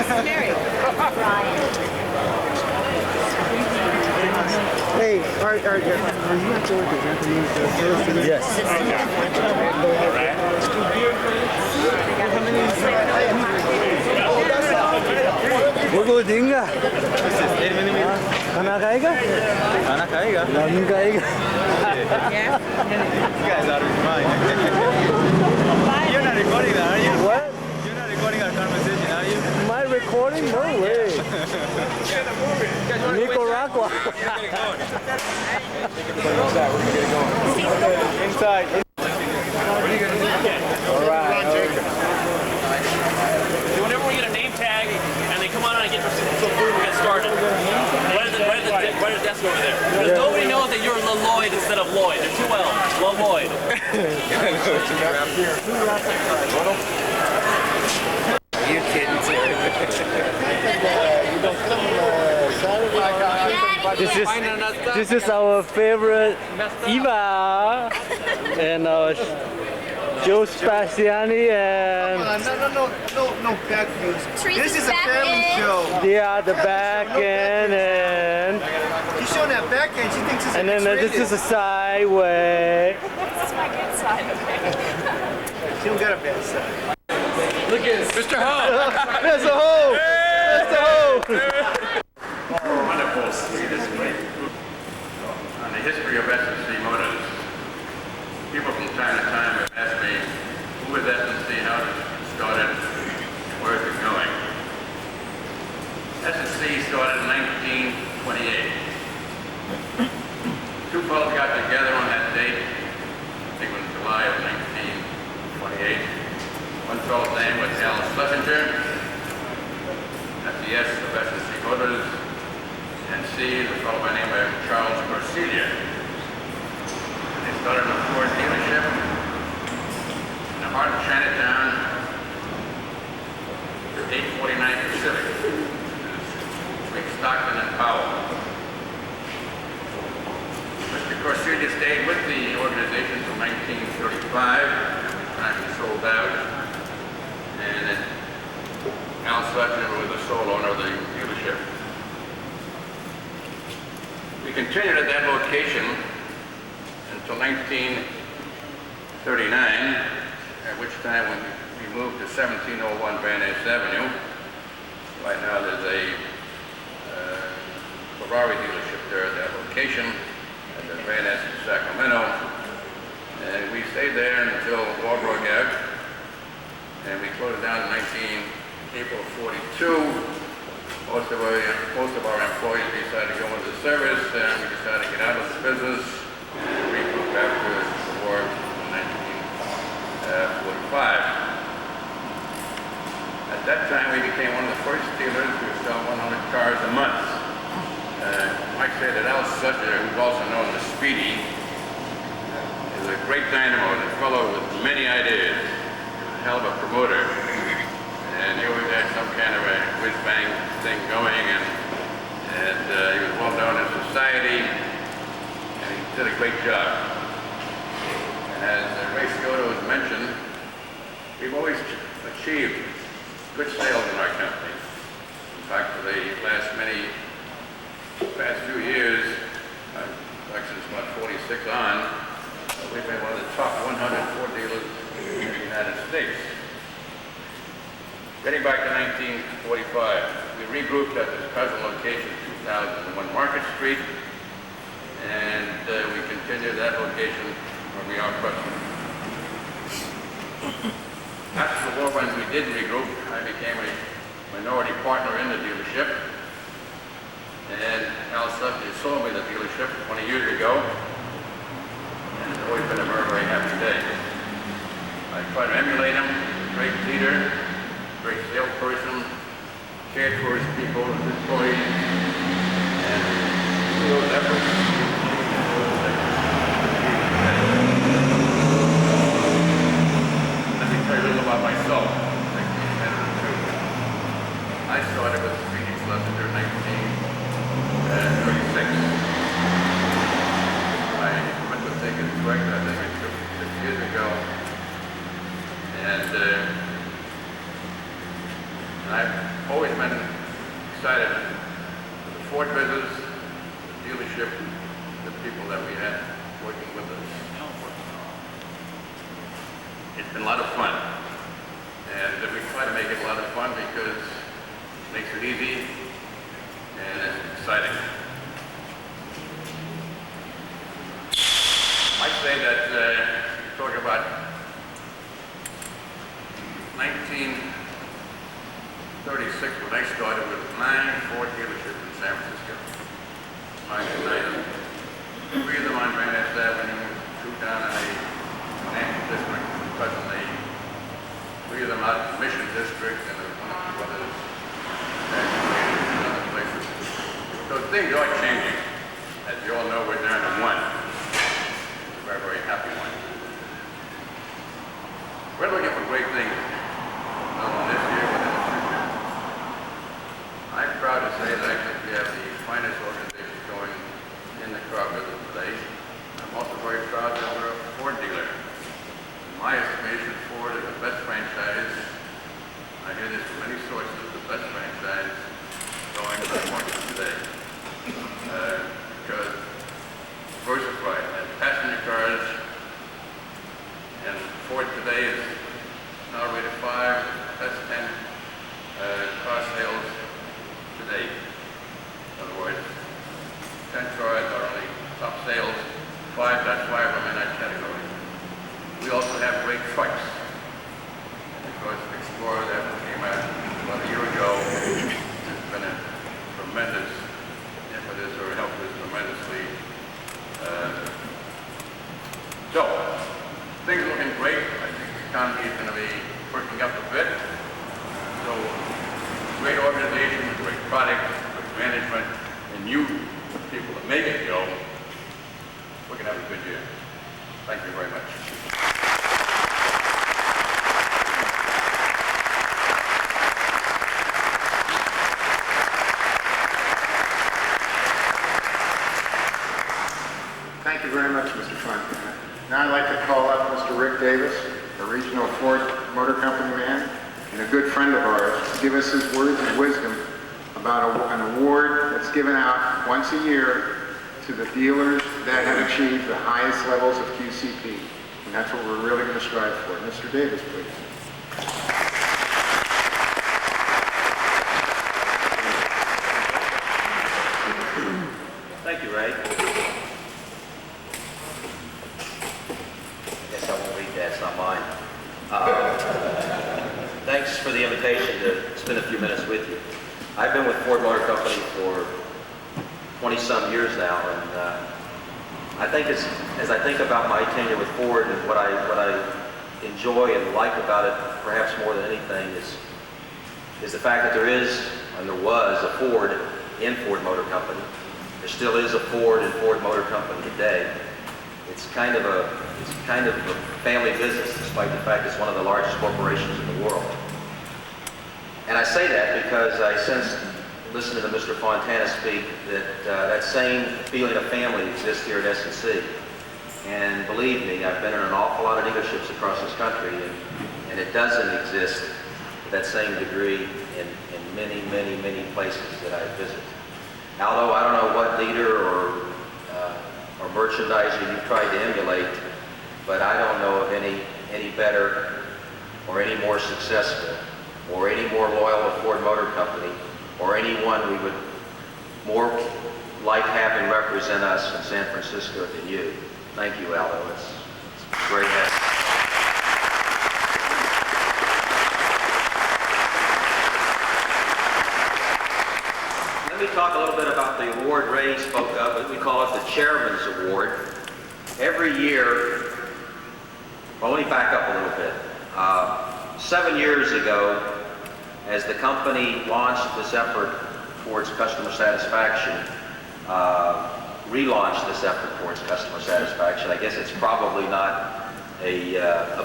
Mary. Hey, are you actually the Japanese service? Yes. Bugo din ka. Kana kaya ka? Kana kaya ka? Lamin kaya ka. Yeah. You guys out of your mind. You're not recording that, are you? What? You're not recording our conversation, are you? Am I recording? No way. Nicaragua. Inside. Whenever we get a name tag and they come on and get some food, we get started. Right at the desk over there. Because nobody knows that you're Lloyd instead of Lloyd. They're two L's. Lloyd. You kidding? This is our favorite Eva and Joe Spaziani and No back views. This is a back family end. show. yeah, the back end and She's showing that back end. She thinks it's and then this is a sideway. This is my good side, okay? She don't got a bad side. Look at Mr. Ho. That's a hole. That's a hole. Wonderful to see this great group on the history of S&C Motors. People from time to time have asked me, who is S&C, how did it started, where is it going? S&C started in 1928. Two fellows got together on that date, I think it was July of 1928. One fellow's name was Al Schlesinger, that's the S of S&C Motors, and C is a fellow by the name of Charles Corsilia. They started a Ford dealership in the heart of Chinatown, 849 Pacific, between Stockton and Powell. Mr. Corsilia stayed with the organization from 1935, at which time he sold out, and then Al Schlesinger was the sole owner of the dealership. We continued at that location until 1939, at which time when we moved to 1701 Van Ness Avenue. Right now there's a Ferrari dealership there at that location, at the Van Ness in Sacramento. And we stayed there until war broke out, and we closed down in April of 42. Most of our employees decided to go into the service, and we decided to get out of the business and regroup after the war in 1945. At that time, we became one of the first dealers to sell 100 cars a month. I might say that Al Schlesinger, who's also known as Speedy, is a great dynamo, a fellow with many ideas, a hell of a promoter. And he always had some kind of a whiz-bang thing going, and he was well known in society, and he did a great job. And as Ray Scioto has mentioned, we've always achieved good sales in our company. In fact, for the past few years, like since about 46 on, we've been one of the top 100 Ford dealers in the United States. Getting back to 1945, we regrouped at this present location, 2001 Market Street, and we continued that location where we are presently. After the war, when we did regroup, I became a minority partner in the dealership, and Al Schlesinger sold me the dealership 20 years ago, and it's always been a very, very happy day. I try to emulate him, great leader, great salesperson, cared for his people, his employees, and through those efforts, let me tell you a little about myself. I started with Speedy Schlesinger in 1936. My arithmetic is correct, I think it's 6 years ago. And I've always been excited with the Ford business, the dealership, the people that we had working with us. It's been a lot of fun. And we try to make it a lot of fun because it makes it easy and it's exciting. I say that talk about 1936 when I started with 9 Ford dealerships in San Francisco. 9 3 of them on Grand Avenue, 2 down in the Financial District, presently 3 of them out in the Mission District, and there was 1 or 2 others in other places. So things are changing. As you all know, we're down to 1. Very, very happy one. We're looking for great things, not only this year, but in the future. I'm proud to say that I think we have the finest organization going in the car business today. I'm also very proud that we're a Ford dealer. In my estimation, Ford is the best franchise. I hear this from many sources, the best franchise going to the market today. Because diversified and passenger cars, and Ford today is now rated 5, best 10 car sales today. In other words, 10 cars are only top sales, 5, that's 5 of them in that category. We also have great trucks. Of course, the Explorer that came out about a year ago has been a tremendous impetus or helped us tremendously. So, things are looking great. I think the economy is going to be perking up a bit. So, great organization, great product, great management, and you, people that make it go, we're going to have a good year. Thank you very much. Thank you very much, Mr. Fontana. Now I'd like to call up Mr. Rick Davis, a regional Ford Motor Company man and a good friend of ours, to give us his words of wisdom about an award that's given out once a year to the dealers that have achieved the highest levels of QCP. And that's what we're really going to strive for. Mr. Davis, please. Thank you, Ray. That's not mine. Thanks for the invitation to spend a few minutes with you. I've been with Ford Motor Company for 20-some years now, and I think as I think about my tenure with Ford and what I enjoy and like about it, perhaps more than anything, is the fact that there is, and there was, a Ford in Ford Motor Company. There still is a Ford in Ford Motor Company today. It's kind of a family business, despite the fact it's one of the largest corporations in the world. And I say that because I sense, listening to Mr. Fontana speak, that that same feeling of family exists here at S&C. And believe me, I've been in an awful lot of dealerships across this country, and it doesn't exist to that same degree in many, many, many places that I visit. Although I don't know what leader or merchandiser you've tried to emulate, but I don't know of any better or any more successful or any more loyal to Ford Motor Company or anyone we would more like having represent us in San Francisco than you. Thank you, Aldo. It's great having you. Let me talk a little bit about the award Ray spoke of. We call it the Chairman's Award. Every year, well, let me back up a little bit. 7 years ago, as the company launched this effort towards customer satisfaction, relaunched this effort towards customer satisfaction. I guess it's probably not a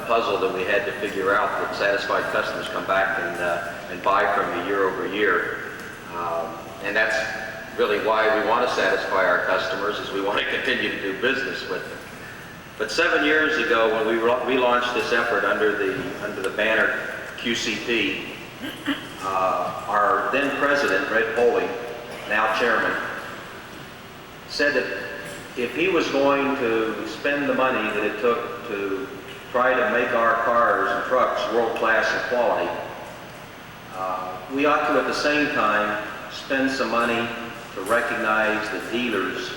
puzzle that we had to figure out that satisfied customers come back and buy from you year over year. And that's really why we want to satisfy our customers, is we want to continue to do business with them. But 7 years ago, when we relaunched this effort under the banner QCP, our then president, Red Poley, now chairman, said that if he was going to spend the money that it took to try to make our cars and trucks world-class in quality, we ought to at the same time spend some money to recognize the dealers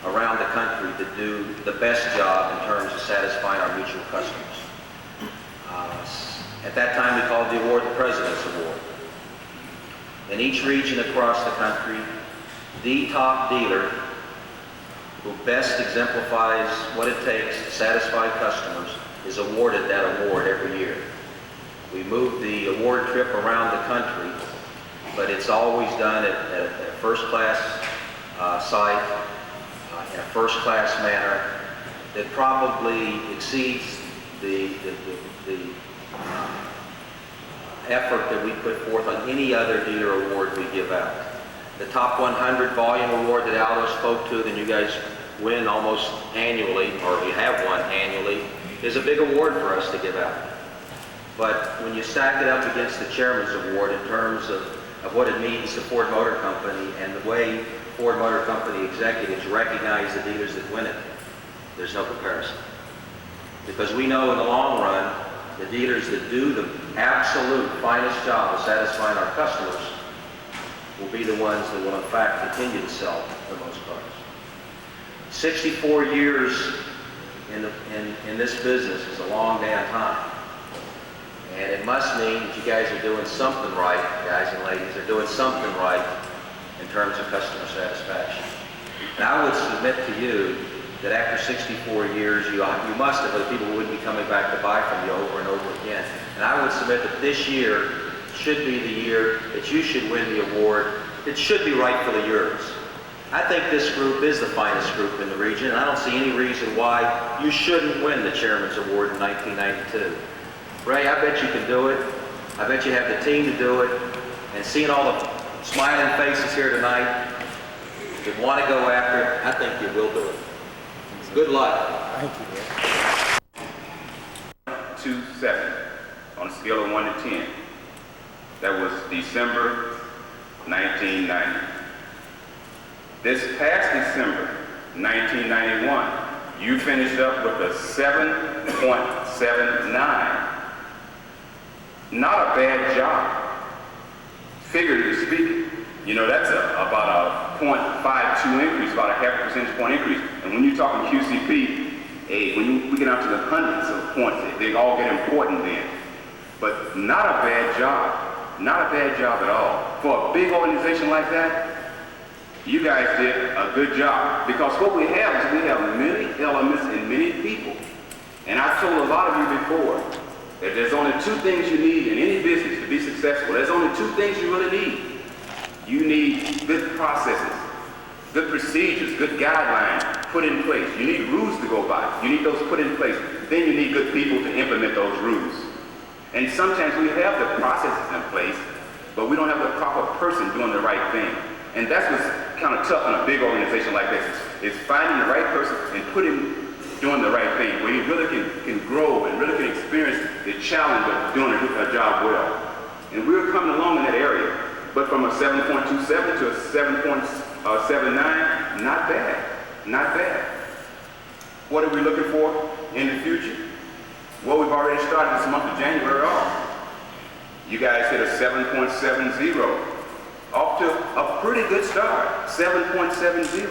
around the country that do the best job in terms of satisfying our mutual customers. At that time, we called the award the President's Award. In each region across the country, the top dealer who best exemplifies what it takes to satisfy customers is awarded that award every year. We move the award trip around the country, but it's always done at a first-class site, in a first-class manner that probably exceeds the effort that we put forth on any other dealer award we give out. The Top 100 Volume Award that Aldo spoke to, that you guys win almost annually, or you have won annually, is a big award for us to give out. But when you stack it up against the Chairman's Award in terms of what it means to Ford Motor Company and the way Ford Motor Company executives recognize the dealers that win it, there's no comparison. Because we know in the long run, the dealers that do the absolute finest job of satisfying our customers will be the ones that will in fact continue to sell the most cars. 64 years in this business is a long damn time. And it must mean that you guys are doing something right, guys and ladies, are doing something right in terms of customer satisfaction. And I would submit to you that after 64 years, you must have, other people wouldn't be coming back to buy from you over and over again. And I would submit that this year should be the year that you should win the award. It should be rightfully yours. I think this group is the finest group in the region, and I don't see any reason why you shouldn't win the Chairman's Award in 1992. Ray, I bet you can do it. I bet you have the team to do it. And seeing all the smiling faces here tonight that want to go after it, I think you will do it. Good luck. Thank you. 2-7 on a scale of 1 to 10. That was December 1990. This past December 1991, you finished up with a 7.79. Not a bad job, figuratively speaking. You know, that's about a 0.52 increase, about a half a percentage point increase. And when you're talking QCP, when we get out to the hundreds of points, they all get important then. But not a bad job, not a bad job at all. For a big organization like that, you guys did a good job. Because what we have is we have many elements and many people. And I've told a lot of you before that there's only two things you need in any business to be successful. There's only two things you really need. You need good processes, good procedures, good guidelines put in place. You need rules to go by. You need those put in place. Then you need good people to implement those rules. And sometimes we have the processes in place, but we don't have the proper person doing the right thing. And that's what's kind of tough in a big organization like this, is finding the right person and putting him doing the right thing, where you really can grow and really can experience the challenge of doing a job well. And we're coming along in that area. But from a 7.27 to a 7.79, not bad, not bad. What are we looking for in the future? Well, we've already started this month of January off. You guys hit a 7.70. Off to a pretty good start, 7.70.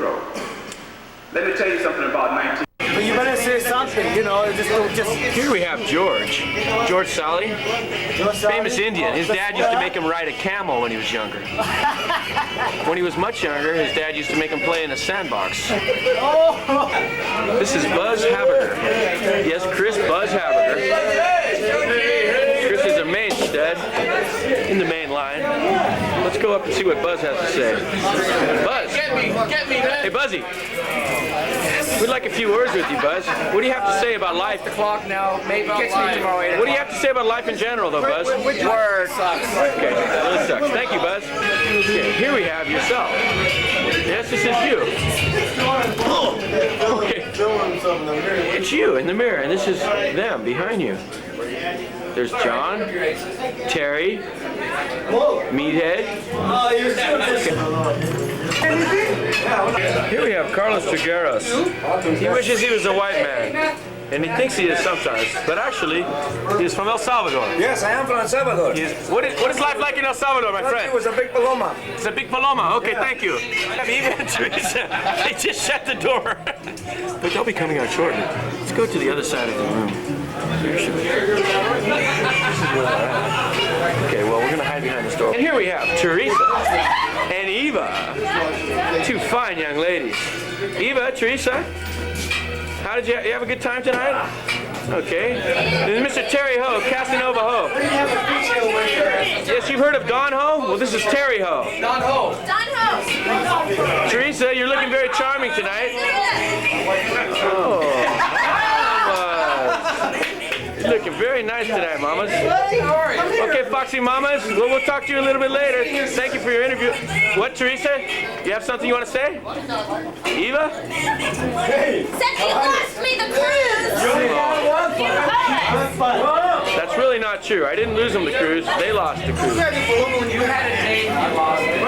Let me tell you something about 19. But you better say something, you know, just... Here we have George Sully, famous Indian. His dad used to make him ride a camel when he was younger. When he was much younger, his dad used to make him play in a sandbox. This is Buzz Haberger. Yes, Chris Buzz Haberger. Chris is a mainsted in the main line. Let's go up and see what Buzz has to say. Buzz! Get me, man! Hey, Buzzy! We'd like a few words with you, Buzz. What do you have to say about life? The clock now. Maybe catch me tomorrow. What do you have to say about life in general, though, Buzz? Which word sucks? Okay, that sucks. Thank you, Buzz. Okay, here we have yourself. Yes, this is you. Oh, okay. It's you in the mirror, and this is them behind you. There's John, Terry, Meathead. Here we have Carlos Trigueros. He wishes he was a white man. And he thinks he is sometimes, but actually, he's from El Salvador. Yes, I am from El Salvador. What is life like in El Salvador, my friend? It was a big paloma. It's a big paloma. Okay, thank you. Eva and Teresa, they just shut the door. But they'll be coming out shortly. Let's go to the other side of the room. This is where they're at. Okay, well, we're going to hide behind this door. And here we have Teresa and Eva. Two fine young ladies. Eva, Teresa. How did you have a good time tonight? Okay. This is Mr. Terry Ho, Casanova Ho. Yes, you've heard of Don Ho? Well, this is Terry Ho. Don Ho. Teresa, you're looking very charming tonight. Oh. You're looking very nice tonight, mamas. Okay, Foxy Mamas, we'll talk to you a little bit later. Thank you for your interview. What, Teresa? You have something you want to say? Eva? Since you lost me the cruise! That's really not true. I didn't lose them the cruise. They lost the cruise. You had a date, I lost it.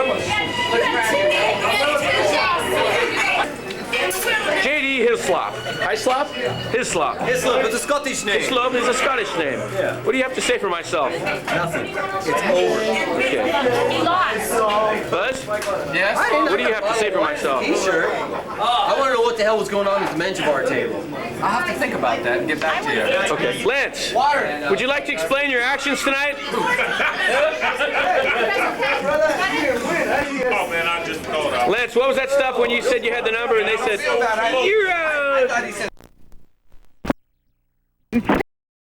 JD Hislop. Hislop? Hislop. Hislop, it's a Scottish name. Hislop is a Scottish name. Yeah. What do you have to say for myself? Nothing. It's over. Okay. He lost. Buzz? Yes? What do you have to say for myself? Sure. I want to know what the hell was going on at the mention bar table. I'll have to think about that and get back to you. Okay. Lance, Water. would you like to explain your actions tonight? Oh man, I just thought I Lance, what was that stuff when you said you had the number and they said, you're